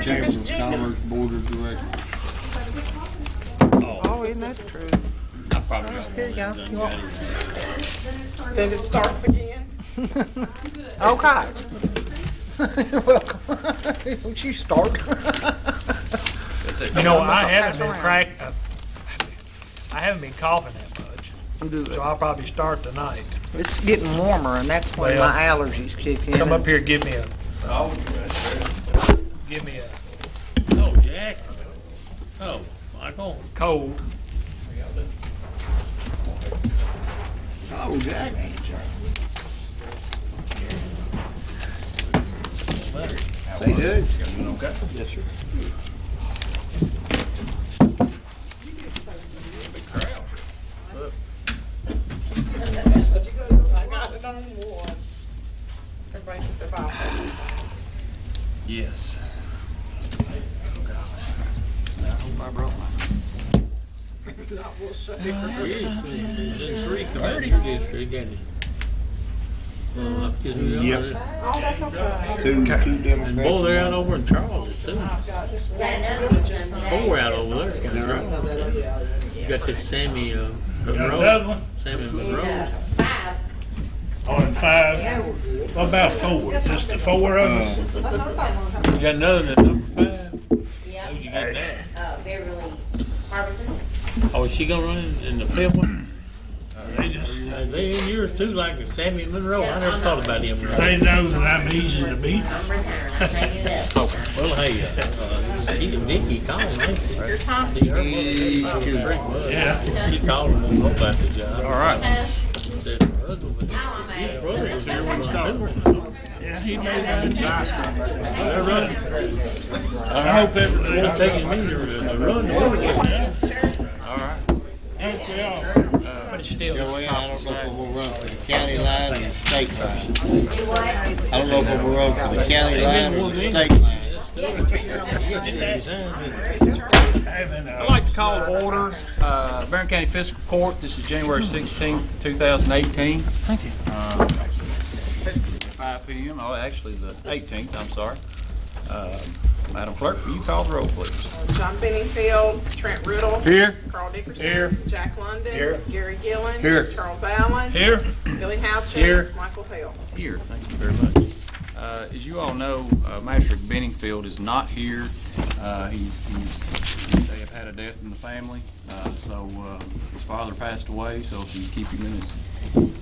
Chamber of Commerce Board of Directors. Oh, isn't that true? I probably got Here you go. one You want- done. Then it starts again. Okay. You're welcome. Don't you start. You know, I haven't been I haven't been coughing that much, so I'll probably start tonight. It's getting warmer, and that's when Well, my allergies kick in. Come up here, give me a. Oh, Jack. Oh, Michael. Cold. Oh, Jack. Say good. Okay. Yes, sir. I got it on one. Everybody put their Bible. Yes. I hope I brought mine. Three come out of your district, didn't it? Yep. Oh, that's okay. Two Democrats. And boy, they're out over in Charles too. Four out over there. Is that right? You got that Sammy Another Monroe. one? Sammy Monroe. Oh, and 5. What about 4? Just the 4 of us? You got another than number 5? Yeah, How'd you get that? Beverly Harbison. Oh, is she gonna run in the 5th one? They just, They in yours too, like Sammy Monroe. I never thought about him. they know that I'm easy to beat. Number 9. Hang it up. Well, hey, she and Vicky called me. Your time. See, her mother, Yeah. she called him and about the job. All right. Said her husband was- his brother was here when I knew her. Yeah, he made that nice. They're running. I hope everything. They're taking me to run the world. All right. Thank you all. But it's still Joanne, I don't know if top. we'll run for the county line or the state line. Do what? I don't know if we'll run for the county line or the state line. I'd like to call to order Barren County Fiscal Court. This is January 16th, 2018. Thank you. 5 p.m. Oh, actually the 18th, I'm sorry. Madam Clerk, will you call the roll, please? John Benningfield, Trent Riddle. Here. Carl Dickerson. Here. Jack London. Here. Gary Gillen. Here. Charles Allen. Here. Billy Houchins. Here. Michael Hill. Here, thank you very much. As you all know, Magistrate Benningfield is not here. They have had a death in the family, so his father passed away, so if you keep him in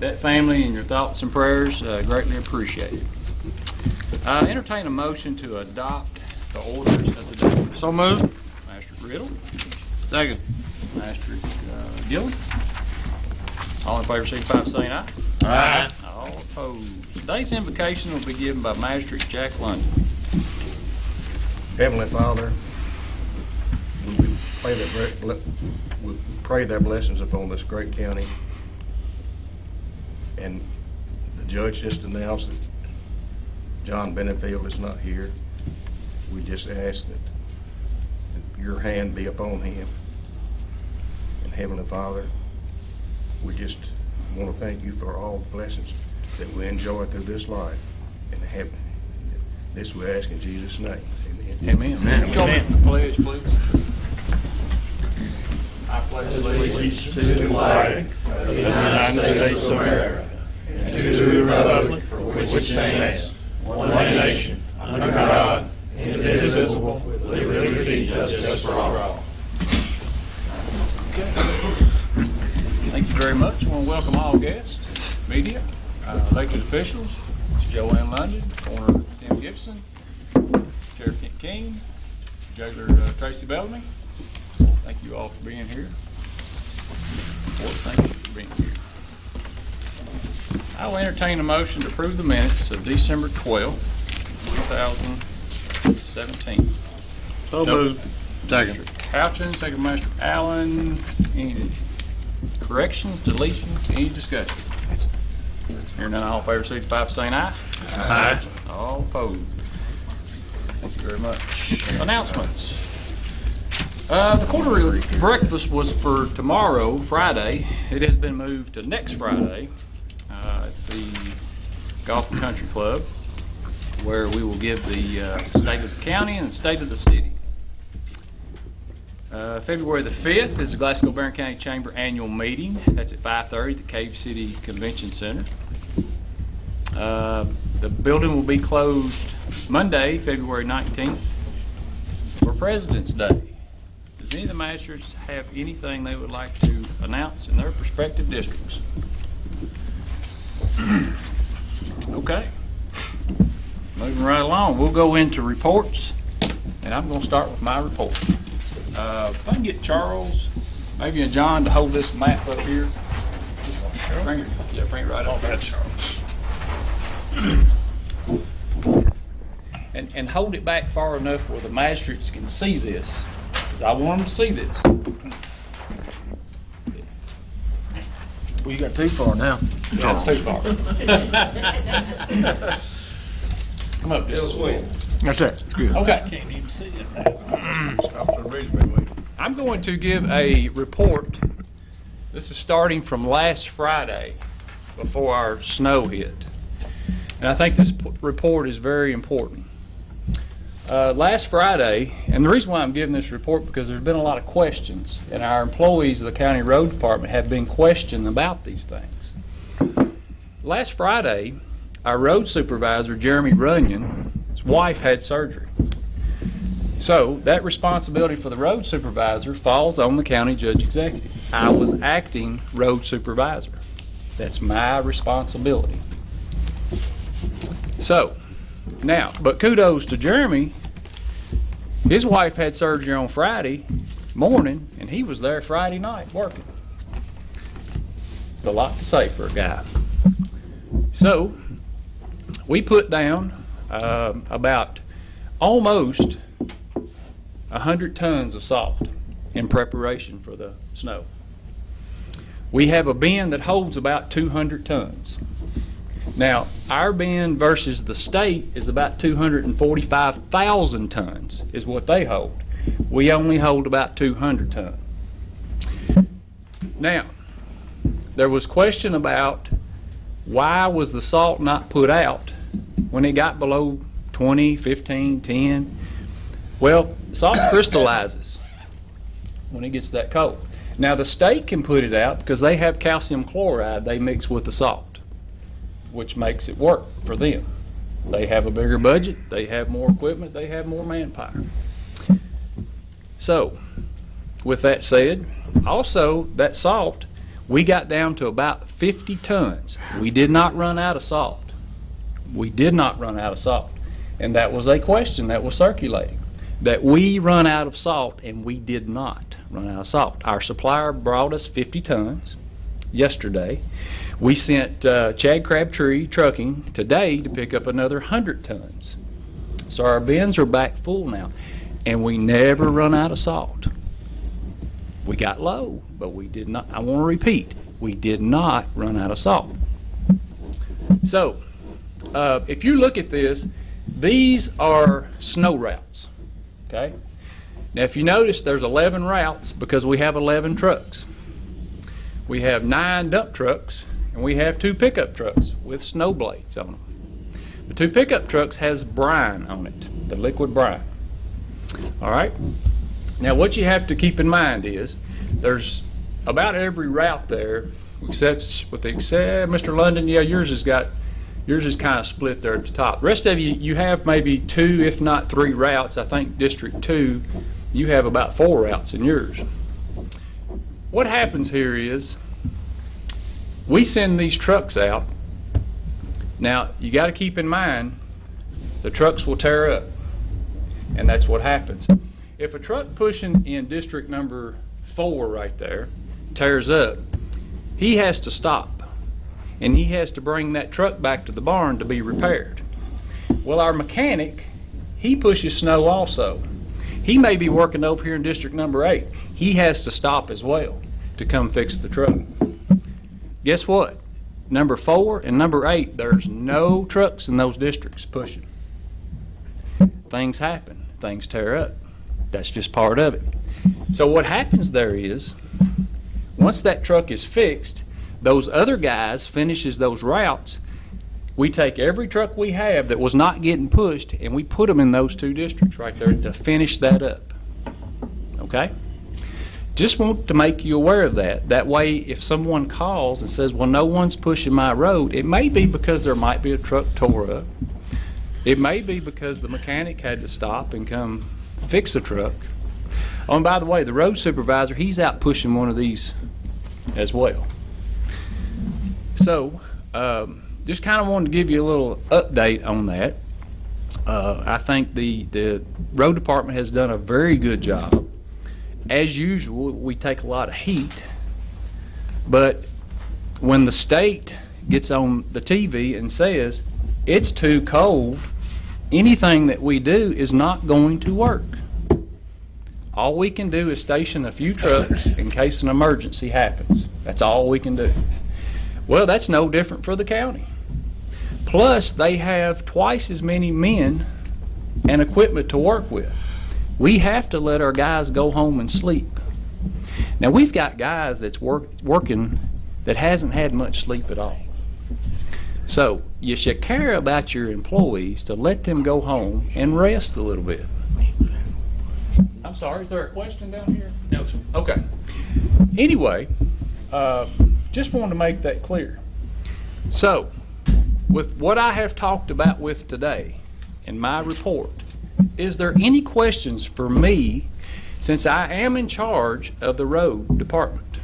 that family in your thoughts and prayers, greatly appreciated. Entertain a motion to adopt the orders of the day. So moved. Master Riddle, Second. Master Gillen. All in favor, signify by saying aye. Aye. All opposed. Today's invocation will be given by Magistrate Jack London. Heavenly Father, we pray their blessings upon this great county. And the judge just announced that John Benningfield is not here. We just ask that your hand be upon him. And Heavenly Father, we just want to thank you for all the blessings that we enjoy through this life. And this we ask in Jesus' name. Amen. Amen. Join me in the pledge, please. I pledge allegiance to the flag of the United States of America and to the republic for which it stands, one nation, under God, indivisible, with liberty and justice for all. Thank you very much. I want to welcome all guests, media, elected officials. It's Joanne London, Coroner Tim Gibson, Sheriff Kent King, Jailer Tracy Bellamy. Thank you all for being here. Thank you for being here. I will entertain a motion to approve the minutes of December 12, 2017. So moved. Mr. Houchins, second Master Allen. Any corrections, deletions, any discussion? Hearing none, all in favor, signify by saying aye. Aye. All opposed. Thank you very much. Announcements. The quarterly breakfast was for tomorrow, Friday. It has been moved to next Friday at the Golf and Country Club. where we will give the state of the county and the state of the city. February the 5th is the Glasgow-Barren County Chamber annual meeting. That's at 5:30 at the Cave City Convention Center. The building will be closed Monday, February 19th for President's Day. Does any of the magistrates have anything they would like to announce in their respective districts? Okay. Moving right along, we'll go into reports, and I'm going to start with my report. If I can get Charles, maybe and John to hold this map up here. Just bring it, yeah, bring it right up there, Charles. And hold it back far enough where the magistrates can see this, because I want them to see this. Well, you got too far now. That's too far. Come up just a little. That's it. Good. Okay. Can't even see it now. Stop the resume. I'm going to give a report. This is starting from last Friday before our snow hit. And I think this report is very important. Last Friday, and the reason why I'm giving this report because there's been a lot of questions, and our employees of the county road department have been questioned about these things. Last Friday, our road supervisor, Jeremy Runyon, his wife had surgery. So that responsibility for the road supervisor falls on the county judge executive. I was acting road supervisor. That's my responsibility. So, now, but kudos to Jeremy. His wife had surgery on Friday morning, and he was there Friday night working. It's a lot to say for a guy. So, we put down about almost 100 tons of salt in preparation for the snow. We have a bin that holds about 200 tons. Now, our bin versus the state is about 245,000 tons is what they hold. We only hold about 200 tons. Now, there was question about why was the salt not put out when it got below 20, 15, 10? Well, salt crystallizes when it gets that cold. Now, the state can put it out because they have calcium chloride they mix with the salt, which makes it work for them. They have a bigger budget, they have more equipment, they have more manpower. So, with that said, also that salt, we got down to about 50 tons. We did not run out of salt. We did not run out of salt. And that was a question that was circulating, that we run out of salt, and we did not run out of salt. Our supplier brought us 50 tons yesterday. We sent Chad Crabtree Trucking today to pick up another 100 tons. So our bins are back full now, and we never run out of salt. We got low, but we did not, I want to repeat, we did not run out of salt. So, if you look at this, these are snow routes, okay? Now if you notice, there's 11 routes because we have 11 trucks. We have 9 dump trucks, and we have 2 pickup trucks with snow blades on them. The 2 pickup trucks has brine on it, the liquid brine. All right? Now what you have to keep in mind is there's about every route there, except Mr. London, yeah, yours is kind of split there at the top. The rest of you have maybe 2, if not 3 routes. I think District 2, you have about 4 routes in yours. What happens here is we send these trucks out. Now, you got to keep in mind the trucks will tear up, and that's what happens. If a truck pushing in district number 4 right there tears up, he has to stop, and he has to bring that truck back to the barn to be repaired. Well, our mechanic, he pushes snow also. He may be working over here in district number 8. He has to stop as well to come fix the truck. Guess what? Number 4 and number 8, there's no trucks in those districts pushing. Things happen. Things tear up. That's just part of it. So what happens there is, once that truck is fixed, those other guys finishes those routes, we take every truck we have that was not getting pushed and we put them in those 2 districts right there to finish that up. Okay? Just want to make you aware of that. That way, if someone calls and says, well, no one's pushing my road, it may be because there might be a truck tore up. It may be because the mechanic had to stop and come fix the truck. Oh, and by the way, the road supervisor, he's out pushing one of these as well. So, just kind of wanted to give you a little update on that. I think the road department has done a very good job. As usual, we take a lot of heat, but when the state gets on the TV and says it's too cold, anything that we do is not going to work. All we can do is station a few trucks in case an emergency happens. That's all we can do. Well, that's no different for the county. Plus, they have twice as many men and equipment to work with. We have to let our guys go home and sleep. Now, we've got guys that's working that hasn't had much sleep at all. So, you should care about your employees to let them go home and rest a little bit. I'm sorry, is there a question down here? No, sir. Okay. Anyway, just wanted to make that clear. So, with what I have talked about with today in my report, is there any questions for me since I am in charge of the road department?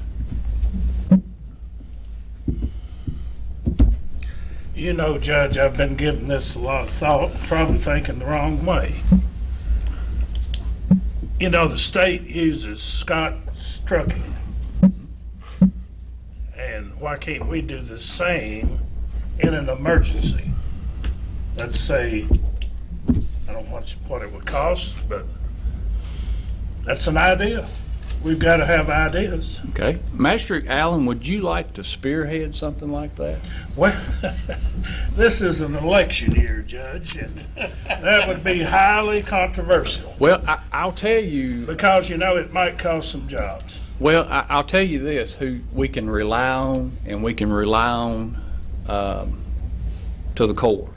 You know, Judge, I've been giving this a lot of thought, probably thinking the wrong way. You know, the state uses Scott's trucking. And why can't we do the same in an emergency? Let's say, I don't know what it would cost, but that's an idea. We've got to have ideas. Okay. Magistrate Allen, would you like to spearhead something like that? Well, this is an election year, Judge, and that would be highly controversial. Well, I'll tell you. Because, you know, it might cost some jobs. Well, I'll tell you this, who we can rely on, and we can rely on to the core.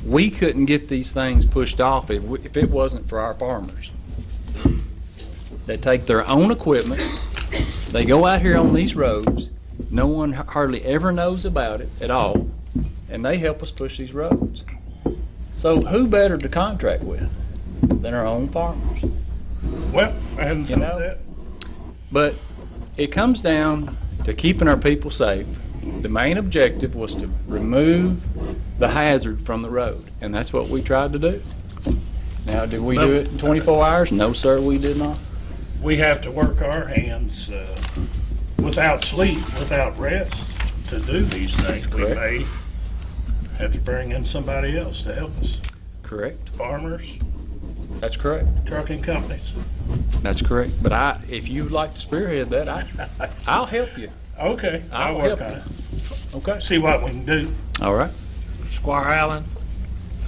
We couldn't get these things pushed off if it wasn't for our farmers. They take their own equipment, they go out here on these roads, no one hardly ever knows about it at all, and they help us push these roads. So who better to contract with than our own farmers? Well, I hadn't thought of that. But it comes down to keeping our people safe. The main objective was to remove the hazard from the road, and that's what we tried to do. Now, did we do it in 24 hours? No, sir, we did not. We have to work our hands without sleep, without rest to do these things. We may have to bring in somebody else to help us. Correct. Farmers. That's correct. Trucking companies. That's correct. But if you'd like to spearhead that, I'll help you. Okay, I'll work on it. Okay. See what we can do. All right. Squire Allen,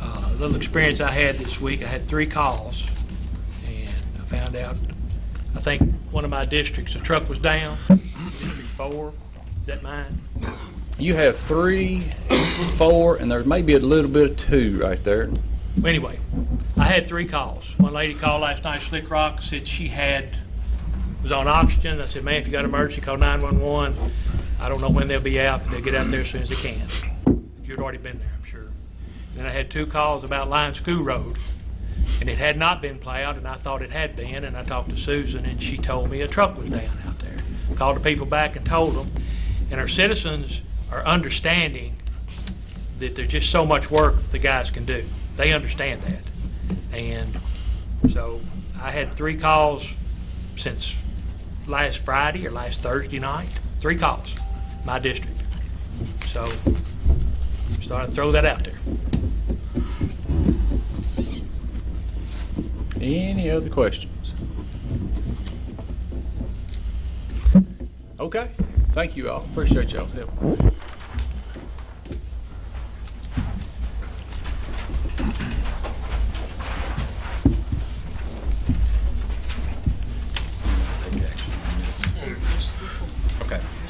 a little experience I had this week, I had 3 calls, and I found out, I think one of my districts, the truck was down, District 4, is that mine? You have 3, 4, and there may be a little bit of 2 right there. Anyway, I had 3 calls. One lady called last night, Slick Rock, said she was on oxygen. I said, man, if you got an emergency, call 911. I don't know when they'll be out, but they'll get out there as soon as they can. You'd already been there, I'm sure. Then I had 2 calls about Line School Road, and it had not been plowed, and I thought it had been, and I talked to Susan, and she told me a truck was down out there. Called the people back and told them, and our citizens are understanding that there's just so much work the guys can do. They understand that. And so I had 3 calls since last Friday or last Thursday night. 3 calls, my district. So started to throw that out there. Any other questions? Okay. Thank you all. Appreciate y'all's help.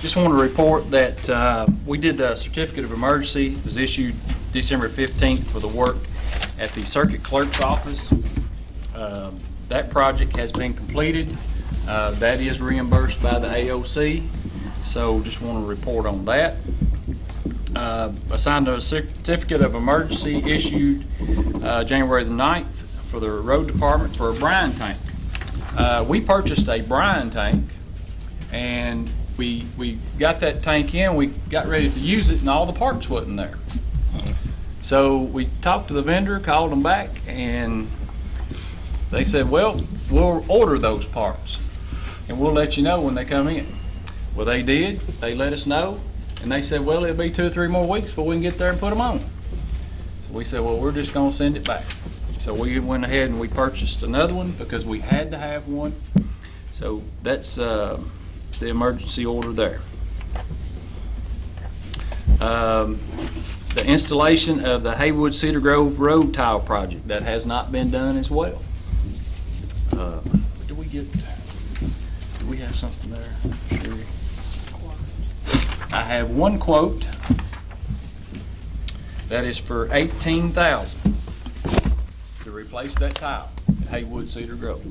Just want to report that we did the certificate of emergency. It was issued December 15th for the work at the circuit clerk's office. That project has been completed. That is reimbursed by the AOC. So just want to report on that. Assigned a certificate of emergency issued January the 9th for the road department for a brine tank. We purchased a brine tank, and we got that tank in, we got ready to use it, and all the parts wasn't there. So we talked to the vendor, called them back, and they said, well, we'll order those parts, and we'll let you know when they come in. Well, they did. They let us know, and they said, well, it'll be 2 or 3 more weeks before we can get there and put them on. So we said, well, we're just going to send it back. So we went ahead and we purchased another one because we had to have one. So that's the emergency order there. The installation of the Haywood Cedar Grove Road tile project, that has not been done as well. Do we have something there? Sure. I have one quote that is for $18,000 to replace that tile at Haywood Cedar Grove.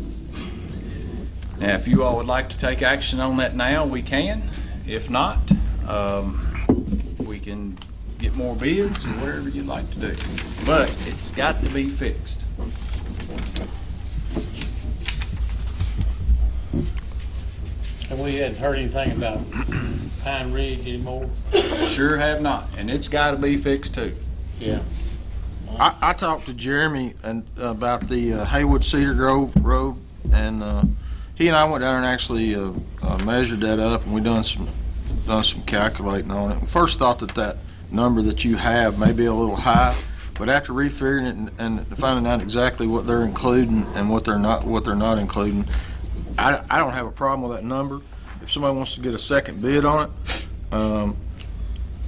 Now, if you all would like to take action on that now, we can. If not, we can get more bids or whatever you'd like to do. But it's got to be fixed. And we hadn't heard anything about Pine Ridge anymore? Sure have not, and it's got to be fixed too. Yeah. I talked to Jeremy and about the Haywood Cedar Grove Road, and he and I went down and actually measured that up, and we done some calculating on it. We first thought that number that you have may be a little high, but after refiguring it and finding out exactly what they're including and what they're not including, I don't have a problem with that number. If somebody wants to get a second bid on it, I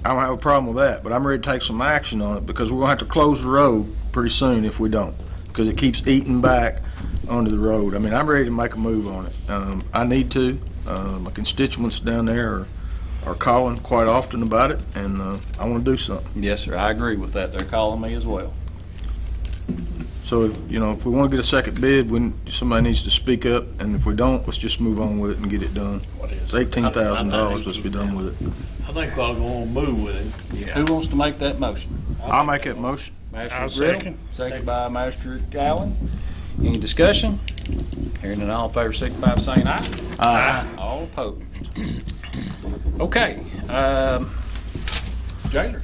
don't have a problem with that, but I'm ready to take some action on it because we're going to have to close the road pretty soon if we don't, because it keeps eating back onto the road. I mean, I'm ready to make a move on it. I need to. My constituents down there are calling quite often about it, and I want to do something. Yes, sir. I agree with that. They're calling me as well. So, you know, if we want to get a second bid, somebody needs to speak up, and if we don't, let's just move on with it and get it done. It's $18,000. Let's be done with it. I think we're going to move with it. Yeah. Who wants to make that motion? I'll make that motion. Master Riddle, second by Master Allen. Any discussion? Hearing none, all in favor, signify by saying aye. Aye. All opposed. Okay. Jailer.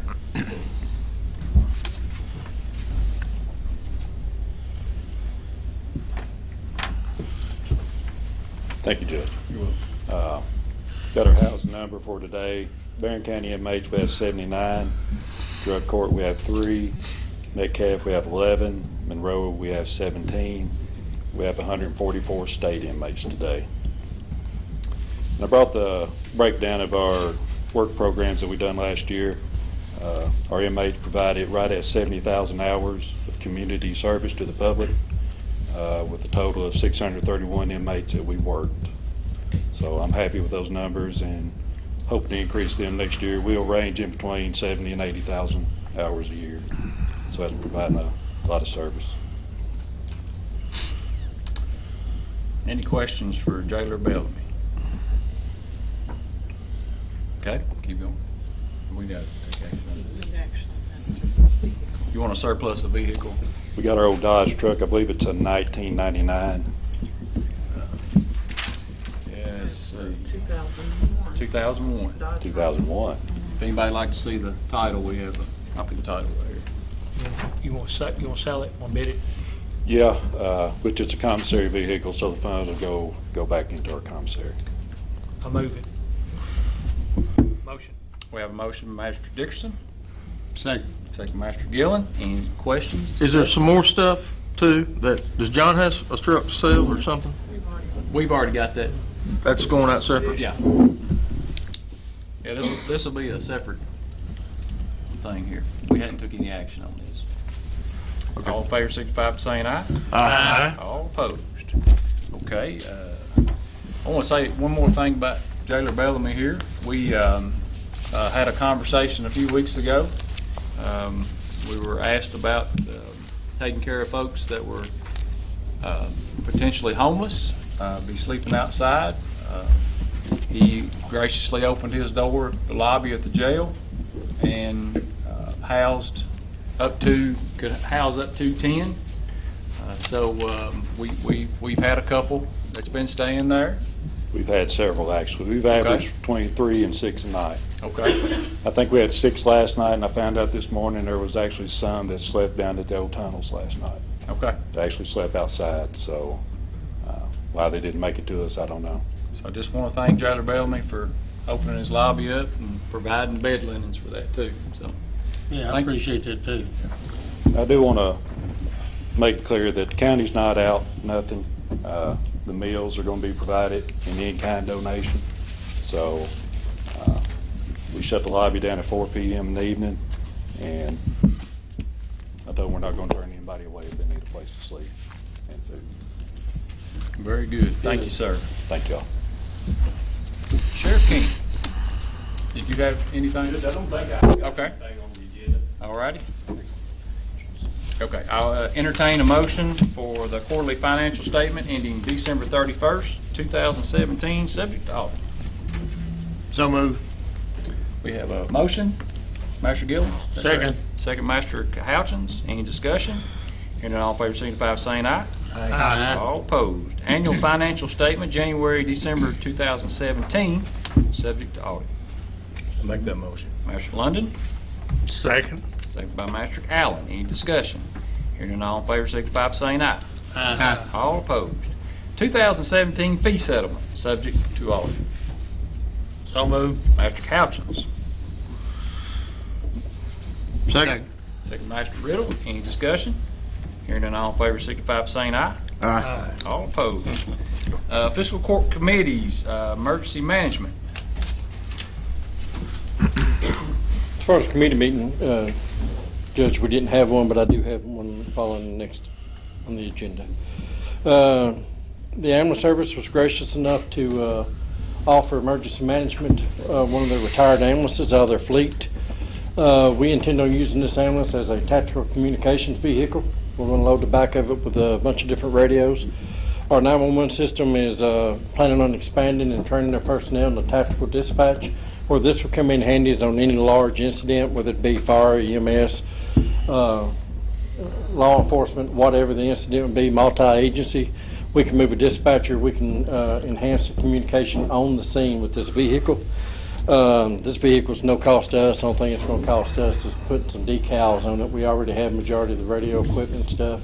Thank you, Judge. You're welcome. Got our housing number for today. Barren County inmates, we have 79. Drug court, we have 3. Metcalf, we have 11. Monroe, we have 17. We have 144 state inmates today. And I brought the breakdown of our work programs that we done last year. Our inmates provided right at 70,000 hours of community service to the public, with a total of 631 inmates that we worked. So I'm happy with those numbers and hoping to increase them next year. We'll range in between 70 and 80,000 hours a year. So that's providing a lot of service. Any questions for Jailer Bellamy? Okay, keep going. We got You want to surplus a vehicle? We got our old Dodge truck. I believe it's a 1999. Yes. 2001. 2001. 2001. If anybody like to see the title, we have a copy of the title there. You want to sell it? Want to bid it? Yeah, which it's a commissary vehicle, so the funds will go back into our commissary. I'll move it. Motion. We have a motion by Master Dickerson, Second. second by Master Gillen. Any questions? Is there some more stuff too? Does John have a truck to sell or something? We've already got that. That's going out separate? Yeah. Yeah, this will be a separate thing here. We hadn't took any action on this. Okay. All in favor, signify by saying aye. Aye. All opposed. Okay. I want to say one more thing about Jailer Bellamy here. We had a conversation a few weeks ago. We were asked about taking care of folks that were potentially homeless, be sleeping outside. He graciously opened his door at the lobby at the jail and could house up to 10. So we've had a couple that's been staying there. We've had several, actually. We've averaged between 3 and 6 a night. Okay. I think we had 6 last night, and I found out this morning there was actually some that slept down at the old tunnels last night. Okay. They actually slept outside, so why they didn't make it to us, I don't know. So I just want to thank Jailer Bellamy for opening his lobby up and providing bed linens for that too. So Yeah, I Thank you. appreciate that too. I do want to make it clear that the county's not out, nothing. The meals are going to be provided in in-kind donation. So we shut the lobby down at 4 p.m. in the evening, and I told them we're not going to turn anybody away if they need a place to sleep and food. very good. Thank you, sir. Thank y'all. Sheriff King, did you have anything? I don't think I have Okay. anything on the agenda. All righty. Okay, I'll entertain a motion for the quarterly financial statement ending December 31st, 2017, subject to audit. So moved. We have a motion. Master Gillen? Is that Second. correct? Second, Master Houchins. Any discussion? Hearing none, all in favor signify by saying aye. Aye. All opposed. Annual financial statement, January, December 2017, subject to audit. I'll make that motion. Master London? Second. Second by Master Allen. Any discussion? Hearing none, all in favor signify by saying aye. Aye. All opposed. 2017 fee settlement, subject to audit. So moved. Master Couchins. Second. Second, Master Riddle. Any discussion? Hearing none, all in favor signify by saying aye. Aye. All opposed. Fiscal Court Committees, Emergency Management. As far as committee meeting, Judge, we didn't have one, but I do have one following next on the agenda. The ambulance service was gracious enough to offer emergency management one of their retired ambulances out of their fleet. We intend on using this ambulance as a tactical communications vehicle. We're going to load the back of it with a bunch of different radios. Our 911 system is planning on expanding and training their personnel in the tactical dispatch. Where this will come in handy is on any large incident, whether it be fire, EMS, law enforcement, whatever the incident would be, multi-agency. We can move a dispatcher. We can enhance the communication on the scene with this vehicle. This vehicle is no cost to us. The only thing it's going to cost us is putting some decals on it. We already have majority of the radio equipment and stuff.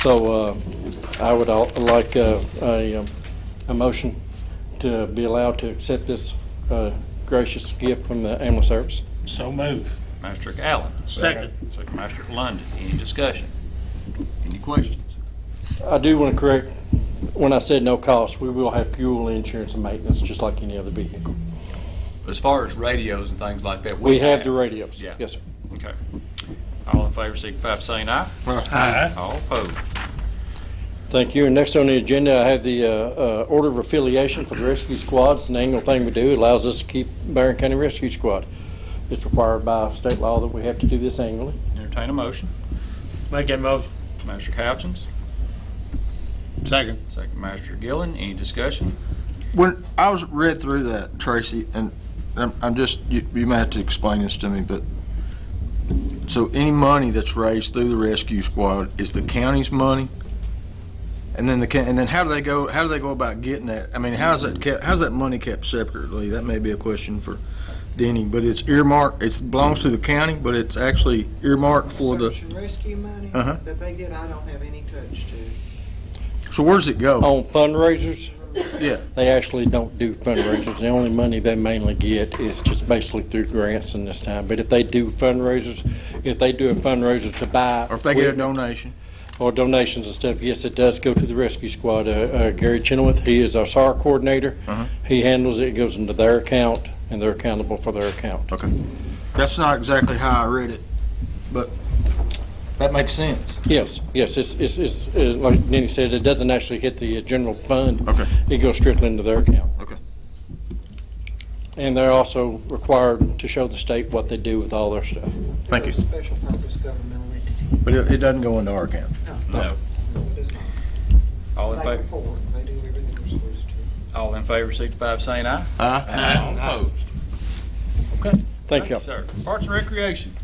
So I would like a motion to be allowed to accept this gracious gift from the ambulance service. So moved. Master Allen. Second. Second, Master London. Any discussion? Any questions? I do want to correct, when I said no cost, we will have fuel, insurance, and maintenance, just like any other vehicle. As far as radios and things like that, We have the radios. Yeah. Yes, sir. Okay. All in favor signify by saying aye. Aye. All opposed. Thank you. And next on the agenda, I have the order of affiliation for the rescue squad. It's an annual thing we do. It allows us to keep Barren County Rescue Squad. It's required by state law that we have to do this annually. Entertain a motion. Make that motion. Master Couchins. Second. Second, Master Gillen. Any discussion? When I was read through that, Tracy, and I'm just, you may have to explain this to me, but so any money that's raised through the rescue squad is the county's money? And then how do they go about getting that? I mean, how's that money kept separately? That may be a question for Denny, but it's earmarked, it belongs to the county, but it's actually earmarked for the, Search and rescue money that they get, I don't have any touch to. so where does it go? On fundraisers, Yeah. they actually don't do fundraisers. The only money they mainly get is just basically through grants in this time. But if they do fundraisers, if they do a fundraiser to buy Or if they get a equipment donation? or donations and stuff, yes, it does go to the rescue squad. Gary Chenoweth, he is our SAR coordinator. He handles it. It goes into their account, and they're accountable for their account. Okay. That's not exactly how I read it, but that makes sense. Yes, it's like Denny said, it doesn't actually hit the general fund. Okay. It goes strictly into their account. Okay. And they're also required to show the state what they do with all their stuff. Thank you. Special purpose governmental entity. But it doesn't go into our account. No. No, it is not. All in They favor? report, they do everything they're supposed to. All in favor, signify by saying aye. Aye. All opposed? Okay. Thank you. Sir. Parks and Recreation.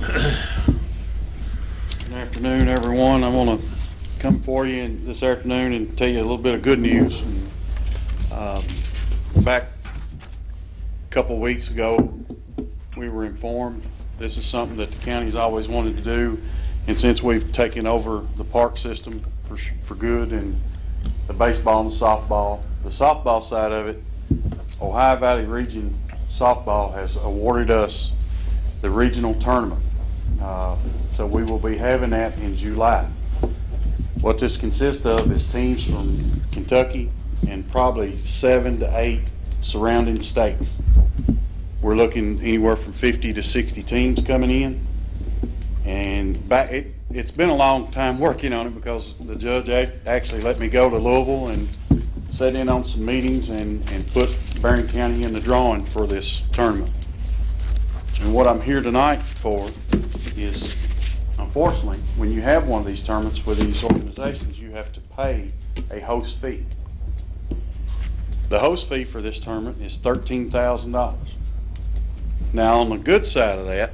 Good afternoon, everyone. I want to come for you this afternoon and tell you a little bit of good news. Back a couple weeks ago, we were informed this is something that the county's always wanted to do, and since we've taken over the park system for good and the baseball and the softball side of it, Ohio Valley Region Softball has awarded us the regional tournament. So we will be having that in July. What this consists of is teams from Kentucky and probably 7 to 8 surrounding states. We're looking anywhere from 50 to 60 teams coming in. And it's been a long time working on it because the judge actually let me go to Louisville and sat in on some meetings and put Barren County in the drawing for this tournament. And what I'm here tonight for is, unfortunately, when you have one of these tournaments with these organizations, you have to pay a host fee. The host fee for this tournament is $13,000. Now, on the good side of that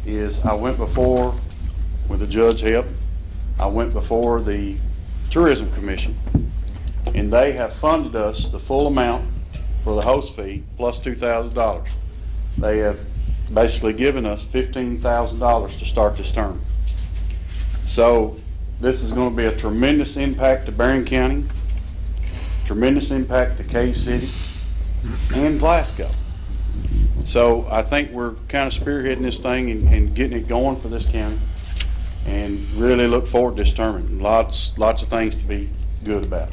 is I went before, with the judge's help, I went before the Tourism Commission, and they have funded us the full amount for the host fee plus $2,000. They have basically given us $15,000 to start this tournament. So this is going to be a tremendous impact to Barren County, tremendous impact to Cave City and Glasgow. So I think we're kind of spearheading this thing and getting it going for this county, and really look forward to this tournament. Lots of things to be good about.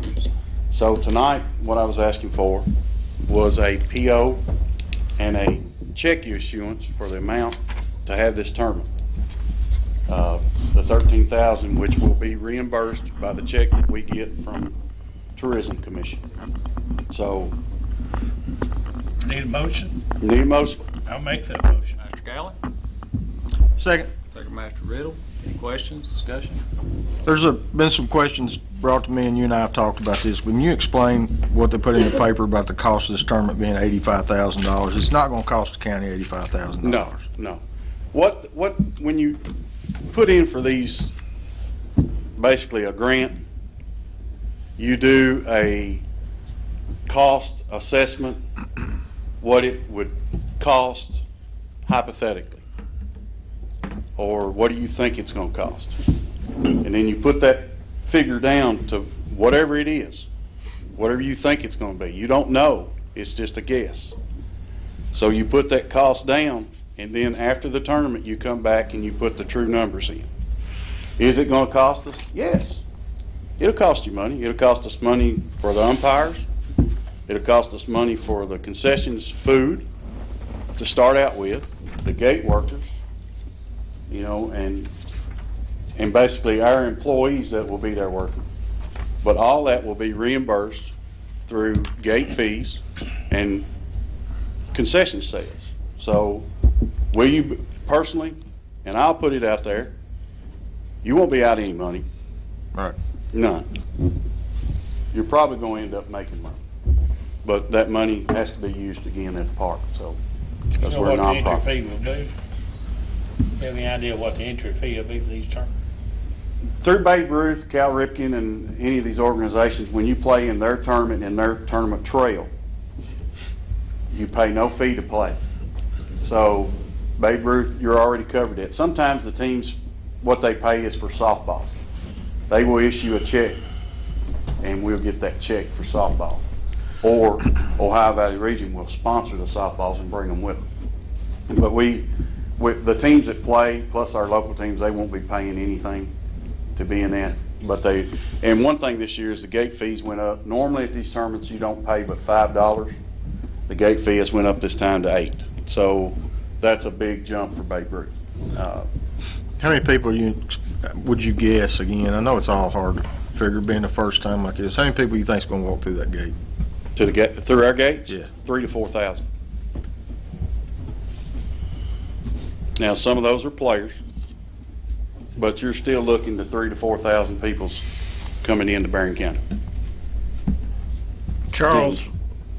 So tonight, what I was asking for was a PO and a check issuance for the amount to have this tournament. The $13,000, which will be reimbursed by the check that we get from Tourism Commission. So, Need a motion? need a motion. I'll make that motion. Master Galley, Second. second Master Riddle. Any questions, discussion? There's been some questions brought to me, and you and I have talked about this. When you explain what they put in the paper about the cost of this tournament being $85,000, it's not going to cost the county $85,000. No. When you put in for these, basically a grant, you do a cost assessment, what it would cost hypothetically, or what do you think it's going to cost, and then you put that figure down to whatever it is, whatever you think it's going to be. You don't know, it's just a guess. So you put that cost down, and then after the tournament you come back and you put the true numbers in. Is it going to cost us? Yes. It'll cost you money. It'll cost us money for the umpires. It'll cost us money for the concessions, food to start out with, the gate workers, you know, and basically our employees that will be there working. But all that will be reimbursed through gate fees and concession sales. So will you personally, and I'll put it out there, you won't be out any money. Right. None. You're probably going to end up making money. But that money has to be used again at the park, so, You because know we're a what the entry nonprofit. fee will do? You have any idea what the entry fee will be for these tournaments? Through Babe Ruth, Cal Ripken, and any of these organizations, when you play in their tournament and their tournament trail, you pay no fee to play. So Babe Ruth, you're already covered it. Sometimes the teams, what they pay is for softballs. They will issue a check, and we'll get that check for softball. Or Ohio Valley Region will sponsor the softballs and bring them with them. But with the teams that play, plus our local teams, they won't be paying anything to be in that. But and one thing this year is the gate fees went up. Normally at these tournaments you don't pay but $5. The gate fee has went up this time to $8. So that's a big jump for Babe Ruth. How many people would you guess, again, I know it's all hard to figure being the first time like this, how many people you think's gonna walk through that gate? To the gate, through our gates? Yeah. 3,000 to 4,000. Now, some of those are players, but you're still looking to 3,000 to 4,000 people's coming into Barren County. Charles,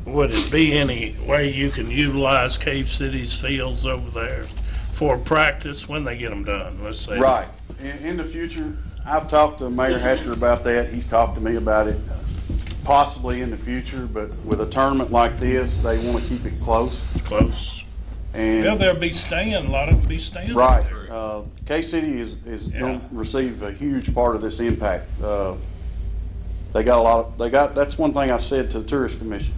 would it be any way you can utilize Cave City's fields over there for practice when they get them done, let's say? Right. In the future, I've talked to Mayor Hatcher about that. He's talked to me about it, possibly in the future, but with a tournament like this, they want to keep it close. Close. And Yeah, they'll be staying, a lot of them be staying. right. there. K-City is Yeah. going to receive a huge part of this impact. They got a lot of, that's one thing I said to the Tourist Commission.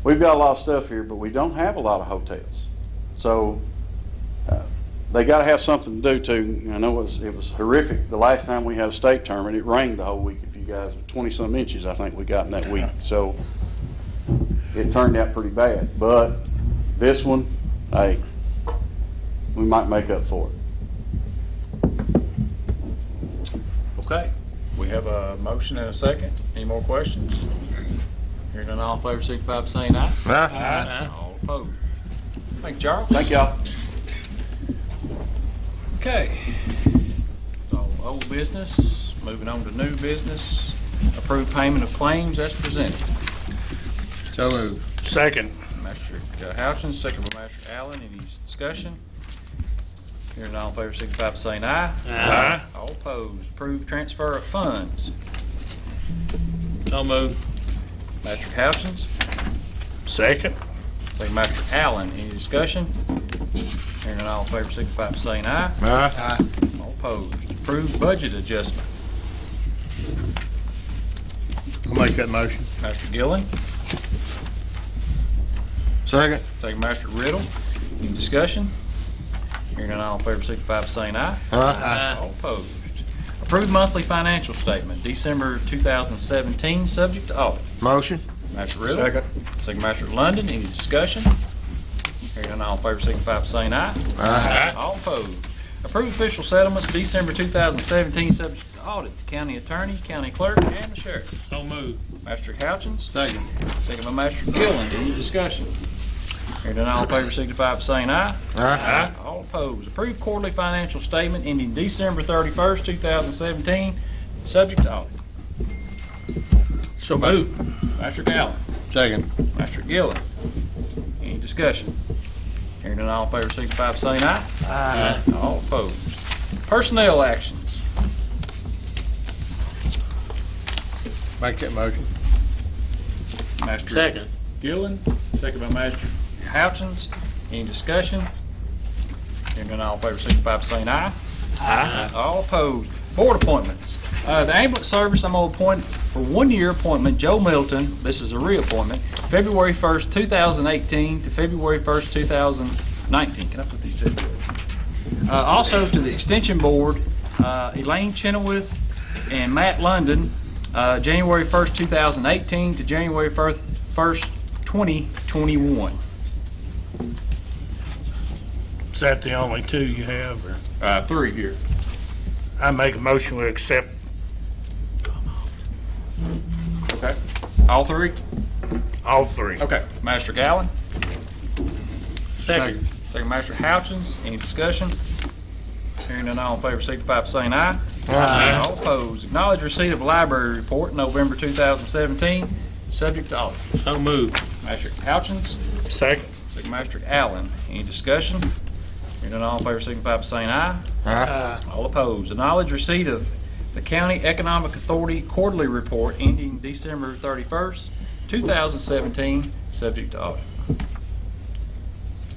We've got a lot of stuff here, but we don't have a lot of hotels. So they got to have something to do too. I know it was horrific. The last time we had a state tournament, it rained the whole week. If you guys, 20-some inches, I think we got in that week. So it turned out pretty bad. But this one, hey, we might make up for it. Okay, we have a motion and a second. Any more questions? Hearing none, all in favor, signify by saying aye. Aye. All opposed. Thank you, Charles. Thank y'all. Okay. So, old business, moving on to new business. Approved payment of claims as presented. So moved. Second. Master Houchins, second by Master Allen. Any discussion? Hearing none, all in favor, signify by saying aye. Aye. All opposed. Approved transfer of funds. So moved. Master Houchins, Second. second by Master Allen. Any discussion? Hearing none, all in favor, signify by saying aye. Aye. All opposed. Approved budget adjustment. I'll make that motion. Master Gillen, Second. second Master Riddle. Any discussion? Hearing none, all in favor, signify by saying aye. Aye. All opposed. Approved monthly financial statement, December 2017, subject to audit. Motion. Master Riddle. Second Master London. Any discussion? Hearing none, all in favor, signify by saying aye. Aye. All opposed. Approved official settlements, December 2017, subject to audit. County attorney, county clerk, and the sheriff. So moved. Master Houchins. Second. Second by Master Gillen. Any discussion? Hearing none, all in favor, signify by saying aye. Aye. All opposed. Approved quarterly financial statement ending December 31st, 2017, subject to audit. So moved. Master Gallen. Second. Master Gillen. Any discussion? Hearing none, all in favor, signify by saying aye. Aye. All opposed. Personnel actions. Make that motion. Master Second. Gillen, second by Master Houchins. Any discussion? Hearing none, all in favor, signify by saying aye. Aye. All opposed. Board appointments. The ambulance service, I'm going to appoint for 1 year appointment Joe Milton. This is a reappointment. February 1st, 2018 to February 1st, 2019. Can I put these two together? Also to the Extension Board, Elaine Chenoweth and Matt London, January 1st, 2018 to January 1st, 2021. Is that the only two you have, or? 3 here. I make a motion we accept. Okay. All 3? All three. Okay. Master Gallen? Second. Second Master Houchins. Any discussion? Hearing none, all in favor, signify by saying aye. Aye. All opposed. Acknowledge receipt of library report, November 2017, subject to audit. So moved. Master Houchins. Second. Second Master Allen. Any discussion? Hearing none, all in favor, signify by saying aye. Aye. All opposed. Acknowledge receipt of the County Economic Authority quarterly report ending December 31st, 2017, subject to audit.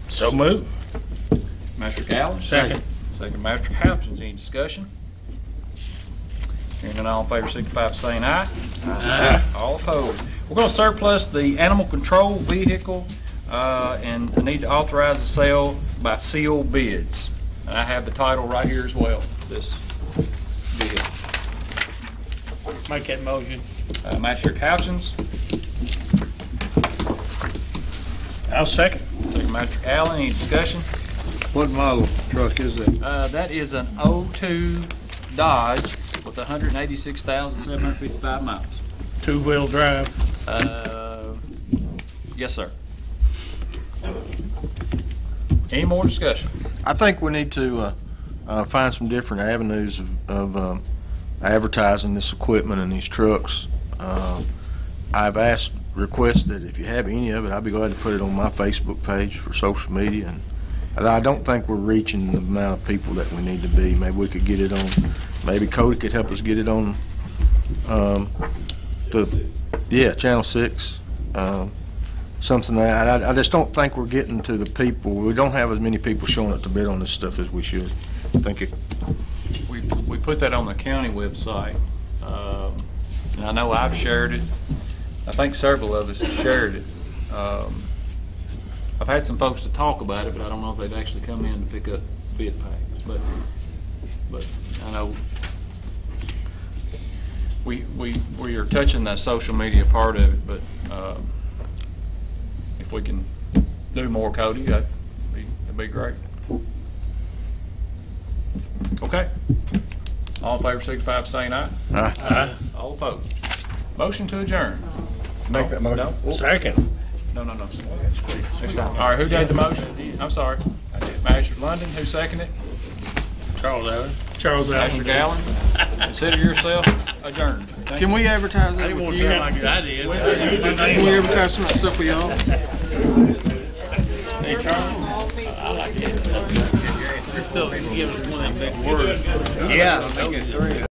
So moved. Master Gallen. Second. Second Master Houchins. Any discussion? Hearing none, all in favor, signify by saying aye. Aye. All opposed. We're going to surplus the animal control vehicle and I need to authorize the sale by sealed bids. And I have the title right here as well, this bid. Make that motion. Master Houchins. I'll second. Second Master Allen. Any discussion? What model truck is that? That is an 02 Dodge with with 186,755 miles. Two-wheel drive. Yes, sir. Any more discussion? I think we need to find some different avenues of advertising this equipment and these trucks. I've requested if you have any of it, I'd be glad to put it on my Facebook page for social media. And I don't think we're reaching the amount of people that we need to be. Maybe we could get it on, maybe Cody could help us get it on Channel 6. Something that I just don't think we're getting to the people. We don't have as many people showing up to bid on this stuff as we should. I think We put that on the county website, and I know I've shared it. I think several of us have shared it. I've had some folks to talk about it, but I don't know if they've actually come in to pick up bid packs. But I know we are touching that social media part of it. But if we can do more, Cody, that'd be great. Okay. All in favor, signify by saying aye. Aye. All opposed. Motion to adjourn. Make that motion. No? Second. No. Next time. All right, who did the motion? I'm sorry. I did. Master London, who seconded it? Charles Allen. Master Gallen. Consider yourself adjourned. Thank Can you. we advertise I that didn't with want to you? sound like I did. Can we advertise some of that stuff with y'all? Hey, Charles. I like it. You're still giving us one of them big words. Yeah.